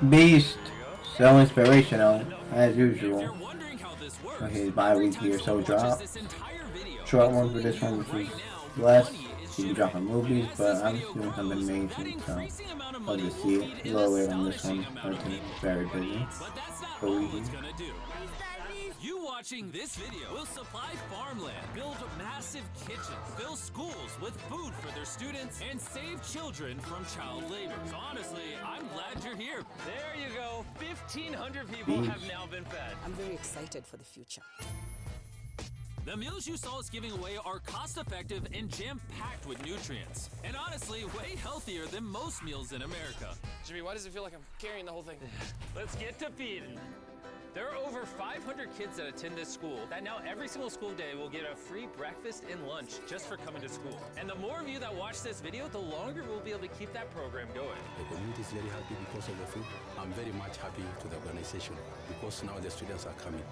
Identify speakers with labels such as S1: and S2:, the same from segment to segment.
S1: Beast, so inspirational as usual. Okay, bi-weekly or so drop. Short one for this one, which was less. He be dropping movies, but I'm doing something amazing, so I'll just see it. A little late on this one. Everything is very busy. But we can.
S2: You watching this video will supply farmland, build massive kitchens, fill schools with food for their students, and save children from child labor. So honestly, I'm glad you're here. There you go. 1,500 people have now been fed.
S3: I'm very excited for the future.
S2: The meals you saw us giving away are cost-effective and jam-packed with nutrients. And honestly, way healthier than most meals in America.
S4: Jimmy, why does it feel like I'm carrying the whole thing?
S2: Let's get to feeding. There are over 500 kids that attend this school that now every single school day will get a free breakfast and lunch just for coming to school. And the more of you that watch this video, the longer we'll be able to keep that program going.
S5: The community is very happy because of the food. I'm very much happy to the organization because now the students are coming.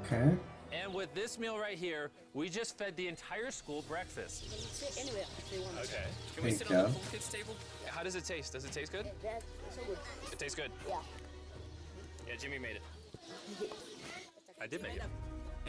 S1: Okay.
S2: And with this meal right here, we just fed the entire school breakfast.
S3: Sit anywhere they want.
S4: Okay. Can
S1: There
S4: we
S1: you
S4: sit
S1: go.
S4: on the little kids' table? How does it taste? Does it taste good?
S3: That's so good.
S4: It tastes good.
S3: Yeah.
S4: Yeah, Jimmy made it.
S2: I did make it.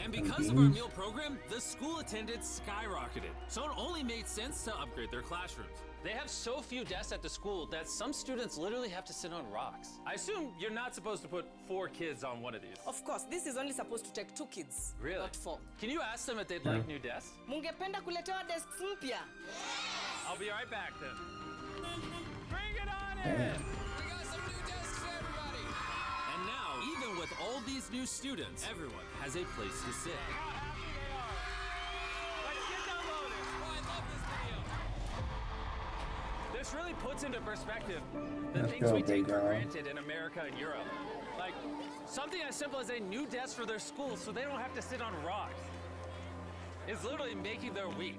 S2: And because of our meal program, the school attendance skyrocketed. So it only made sense to upgrade their classrooms. They have so few desks at the school that some students literally have to sit on rocks. I assume you're not supposed to put 4 kids on one of these.
S3: Of course, this is only supposed to take 2 kids,
S2: Really?
S3: not 4.
S2: Can you ask them if they'd like new desks?
S3: Mungependa kuletewa desks mpya?
S2: I'll be right back then. Bring it on in!
S4: We got some new desks for everybody.
S2: And now, even with all these new students, everyone has a place to sit. This really puts into perspective the
S1: Let's
S2: things
S1: go,
S2: we take
S1: big
S2: for
S1: girl.
S2: granted in America and Europe. Like, something as simple as a new desk for their school so they don't have to sit on rocks. It's literally making their week.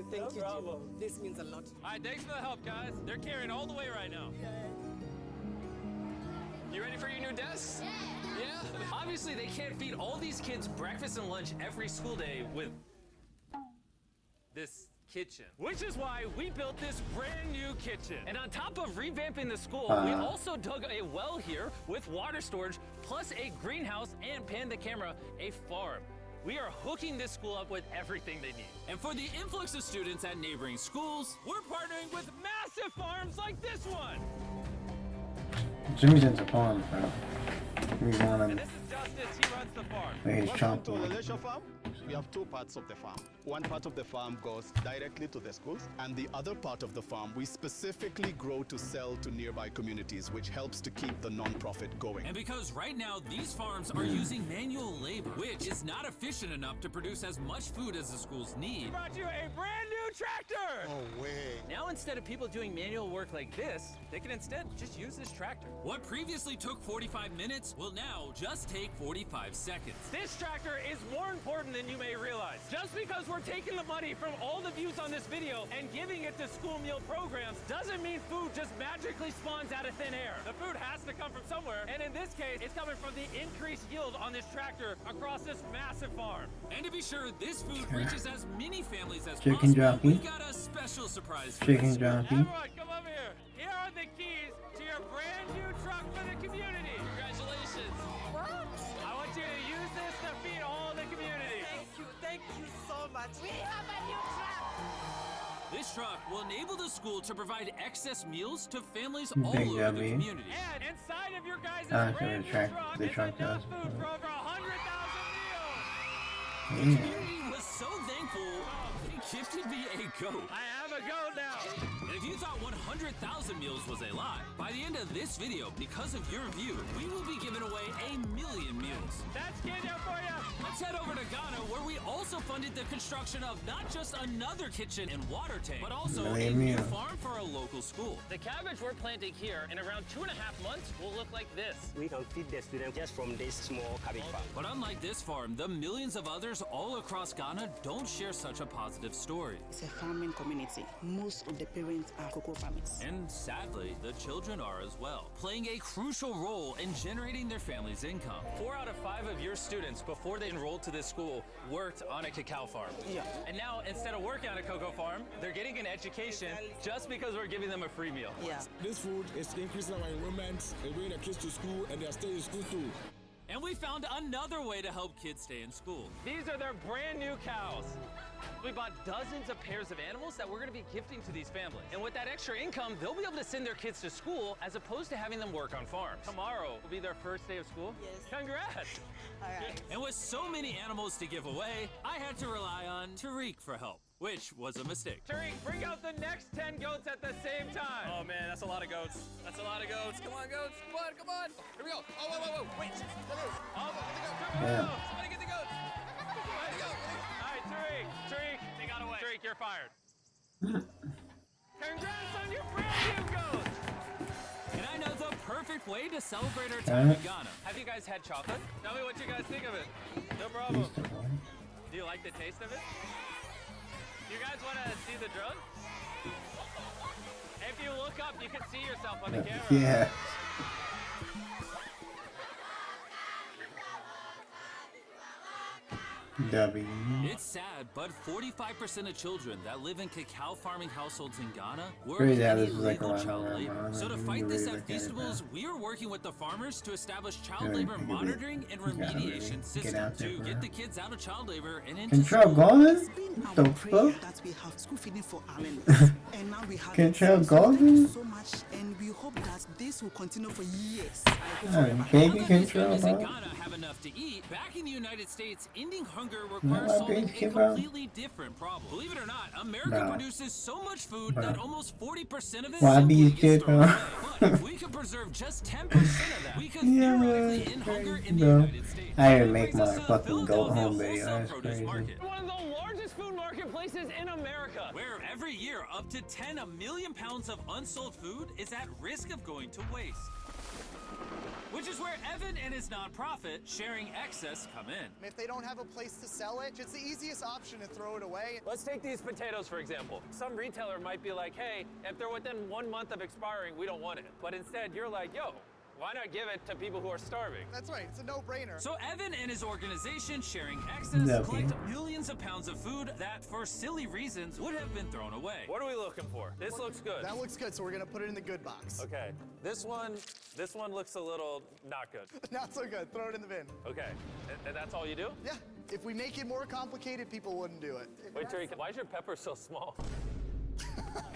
S3: Thank you, Jim. This means a lot.
S2: All right, thanks for the help, guys. They're carrying all the way right now.
S4: You ready for your new desks? Yeah?
S2: Obviously, they can't feed all these kids breakfast and lunch every school day with this kitchen. Which is why we built this brand new kitchen. And on top of revamping the school, we also dug a well here with water storage, plus a greenhouse, and panned the camera, a farm. We are hooking this school up with everything they need. And for the influx of students at neighboring schools, we're partnering with massive farms like this one.
S1: Jimmy's into farms, bro. We want him.
S2: This is Justice, he runs the farm.
S1: He's
S6: Welcome to
S1: chomping.
S6: the leisure farm. We have 2 parts of the farm. One part of the farm goes directly to the schools, and the other part of the farm we specifically grow to sell to nearby communities, which helps to keep the non-profit going.
S2: And because right now these farms are using manual labor, which is not efficient enough to produce as much food as the schools need. Brought you a brand new tractor!
S6: No way.
S2: Now instead of people doing manual work like this, they can instead just use this tractor. What previously took 45 minutes will now just take 45 seconds. This tractor is more important than you may realize. Just because we're taking the money from all the views on this video and giving it to school meal programs doesn't mean food just magically spawns out of thin air. The food has to come from somewhere, and in this case, it's coming from the increased yield on this tractor across this massive farm. And to be sure this food reaches as many families as
S1: Chicken
S2: possible, we
S1: jockey.
S2: got a special surprise for
S1: Chicken
S2: this year.
S1: jockey.
S2: Everyone, come over here. Here are the keys to your brand new truck for the community. Congratulations. I want you to use this to feed all the community.
S3: Thank you so much. We have a new truck.
S2: This truck will enable the school to provide excess meals to families all
S1: Big
S2: over the
S1: W.
S2: community. And inside of your guys'
S1: So
S2: brand new truck
S1: the
S2: is
S1: truck
S2: enough
S1: does.
S2: food for over 100,000 meals. The
S1: Yeah.
S2: community was so thankful, they gifted me a goat. I have a goat now. And if you thought 100,000 meals was a lot, by the end of this video, because of your view, we will be giving away 1,000,000 meals. That's Kenya for you. Let's head over to Ghana, where we also funded the construction of not just another kitchen and water tank, but also a new farm for a local school. The cabbage we're planting here in around 2.5 months will look like this.
S7: We can feed the students just from this small cabbage farm.
S2: But unlike this farm, the millions of others farmers all across Ghana don't share such a positive story.
S7: It's a farming community. Most of the parents are cocoa farmers.
S2: And sadly, the children are as well, playing a crucial role in generating their family's income.
S4: 4 out of 5 of your students, before they enrolled to this school, worked on a cacao farm.
S7: Yeah.
S4: And now, instead of working on a cocoa farm, they're getting an education just because we're giving them a free meal.
S7: Yeah.
S8: This food is increasing our enrollment, and bringing the kids to school, and they are staying in school too.
S2: And we found another way to help kids stay in school.
S4: These are their brand new cows. We bought dozens of pairs of animals that we're going to be gifting to these families. And with that extra income, they'll be able to send their kids to school as opposed to having them work on farms. Tomorrow will be their first day of school.
S7: Yes.
S4: Congrats.
S7: All right.
S2: And with so many animals to give away, I had to rely on Tariq for help, which was a mistake.
S4: Tariq, bring out the next 10 goats at the same time. Oh man, that's a lot of goats. That's a lot of goats. Come on, goats. Come on, come on. Here we go. Oh, whoa, whoa, whoa. Wait. Oh,
S1: Yeah.
S4: somebody get the goats. Somebody go. All right, Tariq, they got away. Tariq, you're fired. Congrats on your brand new goats.
S2: And I know the perfect way to celebrate our time in Ghana.
S4: Have you guys had chocolate? Tell me what you guys think of it. No problem. Do you like the taste of it? You guys want to see the drone? If you look up, you can see yourself on the camera.
S1: Yeah. W.
S2: It's sad, but 45% of children that live in cacao farming households in Ghana work
S1: Crazy how
S2: in
S1: this is like
S2: illegal
S1: around
S2: child
S1: around
S2: labor.
S1: around
S2: So to
S1: around.
S2: fight
S1: You
S2: this
S1: really
S2: at
S1: look at it
S2: Feastables, we are working with the farmers to establish child
S1: Yeah,
S2: labor
S1: you really
S2: monitoring and
S1: gotta really
S2: remediation
S1: get
S2: systems
S1: out there,
S2: to
S1: bro.
S2: get the kids out of child labor and into
S1: Control
S2: school.
S1: Golden?
S7: It's been
S1: What
S7: our
S1: the
S7: prayer
S1: fuck?
S7: that we have school feeding for Allen. And now we have
S1: Control
S7: it. So thank
S1: Golden?
S7: you so much, and we hope that this will continue for years. I hope forever.
S1: Baby
S2: Now that these
S1: control,
S2: families in
S1: bro.
S2: Ghana have enough to eat, back in the United States, ending hunger
S1: Not
S2: requires
S1: my
S2: solving
S1: baby,
S2: a
S1: bro.
S2: completely different problem. Believe it or not, America
S1: Nah.
S2: produces so much food
S1: Nah.
S2: that almost 40% of it
S1: Why
S2: simply
S1: be a
S2: gets
S1: kid,
S2: thrown
S1: bro?
S2: away. But if we could preserve just 10% of that, we could
S1: Yeah,
S2: theoretically end hunger in the
S1: bro.
S2: United States.
S1: I didn't
S2: That
S1: make
S2: brings
S1: my
S2: us to the
S1: fucking goat home
S2: Philadelphia
S1: video.
S2: wholesale
S1: That's
S2: produce
S1: crazy.
S2: market,
S4: One of the largest food marketplaces in America.
S2: where every year up to 10 million pounds of unsold food is at risk of going to waste. Which is where Evan and his nonprofit, Sharing Excess, come in.
S9: If they don't have a place to sell it, it's the easiest option to throw it away.
S4: Let's take these potatoes, for example. Some retailer might be like, hey, if they're within 1 month of expiring, we don't want it. But instead, you're like, yo, why not give it to people who are starving?
S9: That's right, it's a no-brainer.
S2: So Evan and his organization, Sharing Excess,
S1: No.
S2: collect millions of pounds of food that, for silly reasons, would have been thrown away.
S4: What are we looking for? This looks good.
S9: That looks good, so we're gonna put it in the good box.
S4: Okay, this one looks a little not good.
S9: Not so good, throw it in the bin.
S4: Okay, and that's all you do?
S9: Yeah, if we make it more complicated, people wouldn't do it.
S4: Wait, Tariq, why is your pepper so small?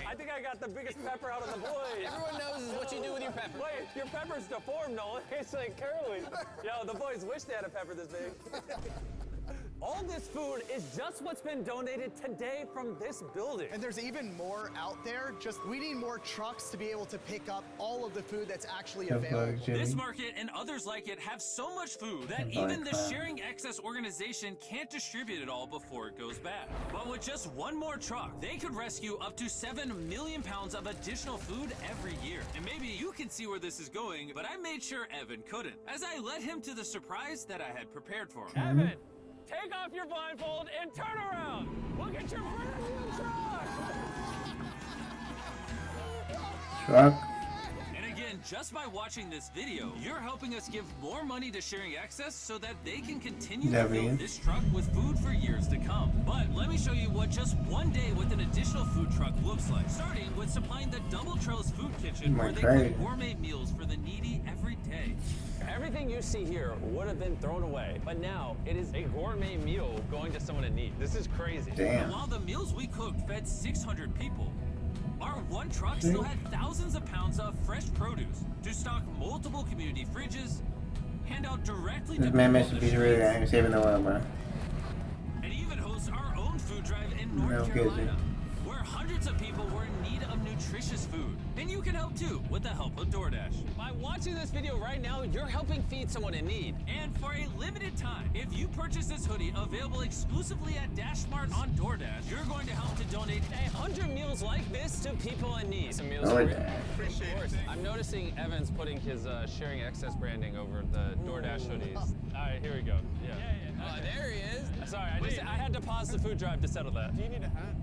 S4: I think I got the biggest pepper out of the boys.
S3: Everyone knows is what you do with your pepper.
S4: Wait, your pepper's deformed, Nolan. It's like curly. Yo, the boys wish they had a pepper this big. All this food is just what's been donated today from this building.
S9: And there's even more out there, just we need more trucks to be able to pick up all of the food that's actually
S1: The fuck,
S9: available.
S1: Jimmy?
S2: This market and others like it have so much food that even the Sharing Excess organization can't distribute it all before it goes bad. But with just one more truck, they could rescue up to 7 million pounds of additional food every year. And maybe you can see where this is going, but I made sure Evan couldn't, as I led him to the surprise that I had prepared for him.
S4: Evan, take off your blindfold and turn around. Look at your brand new truck.
S1: Truck.
S2: And again, just by watching this video, you're helping us give more money to Sharing Excess so that they can continue to
S1: W.
S2: fill this truck with food for years to come. But let me show you what just one day with an additional food truck looks like. Starting with supplying the Double Trellis Food Kitchen, where they cook gourmet meals for the needy every day.
S4: Everything you see here would have been thrown away, but now it is a gourmet meal going to someone in need. This is crazy.
S2: And
S1: Damn.
S2: while the meals we cooked fed 600 people, our one truck still had thousands of pounds of fresh produce to stock multiple community fridges, hand out directly to
S1: This man
S2: people
S1: Mr.
S2: on the
S1: Beast really
S2: streets,
S1: ain't saving the world, bro.
S2: and even host our own food drive in
S1: No
S2: North
S1: kidding.
S2: Carolina, where hundreds of people were in need of nutritious food. And you can help too with the help of DoorDash.
S4: By watching this video right now, you're helping feed someone in need.
S2: And for a limited time, if you purchase this hoodie available exclusively at Dash Mart on DoorDash, you're going to help to donate
S4: 100 meals like this to people in need. Some meals
S1: Oh,
S4: for you.
S1: yeah.
S4: Appreciate it. I'm noticing Evan's putting his sharing excess branding over the DoorDash hoodies. All right, here we go. Yeah.
S3: Oh, there he is.
S4: Sorry, I had to pause the food drive to settle that.
S3: Do you need a hat?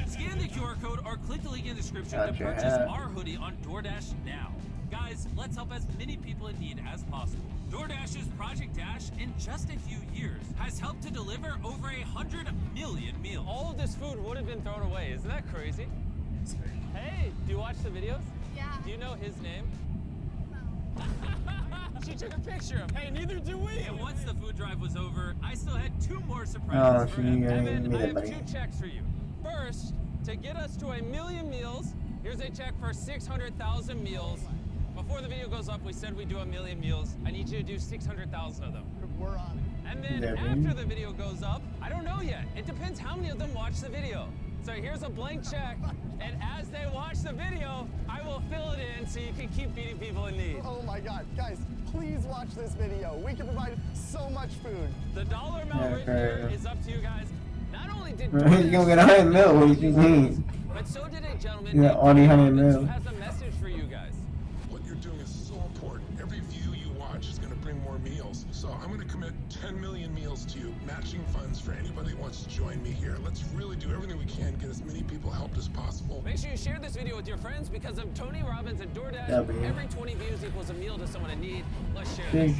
S2: Scan the QR code or click the link in the description to
S1: Gotcha.
S2: purchase our hoodie on DoorDash now. Guys, let's help as many people in need as possible. DoorDash's Project Dash, in just a few years, has helped to deliver over 100 million meals.
S4: All of this food would have been thrown away. Isn't that crazy? Hey, do you watch the videos?
S10: Yeah.
S4: Do you know his name? She took a picture of him. Hey, neither do we.
S2: And once the food drive was over, I still had 2 more
S1: Oh,
S2: surprises
S1: so
S2: for
S1: you
S2: Evan.
S1: gotta
S4: Evan,
S1: meet
S4: I have
S1: everybody.
S4: 2 checks for you. First, to get us to 1 million meals, here's a check for 600,000 meals. Before the video goes up, we said we'd do 1 million meals. I need you to do 600,000 of them.
S9: We're on it.
S4: And then
S1: Yeah,
S4: after
S1: man.
S4: the video goes up, I don't know yet. It depends how many of them watch the video. So here's a blank check, and as they watch the video, I will fill it in so you can keep feeding people in need.
S9: Oh my God, guys, please watch this video. We can provide so much food.
S4: The dollar amount
S1: Yeah,
S4: right
S1: fair.
S4: here is up to you guys. Not only did
S1: He's gonna get 100 mil. What do you mean?
S4: but so did a gentleman
S1: Yeah,
S4: named
S1: already 100
S4: Robin,
S1: mil.
S4: who has a message for you guys.
S8: What you're doing is so important. Every view you watch is going to bring more meals. So I'm going to commit 10 million meals to you, matching funds for anybody who wants to join me here. Let's really do everything we can, get as many people helped as possible.
S4: Make sure you share this video with your friends because of Tony Robbins and DoorDash.
S1: Yeah, man.
S4: Every 20 views equals a meal to someone in need. Let's share
S1: Big.
S4: this.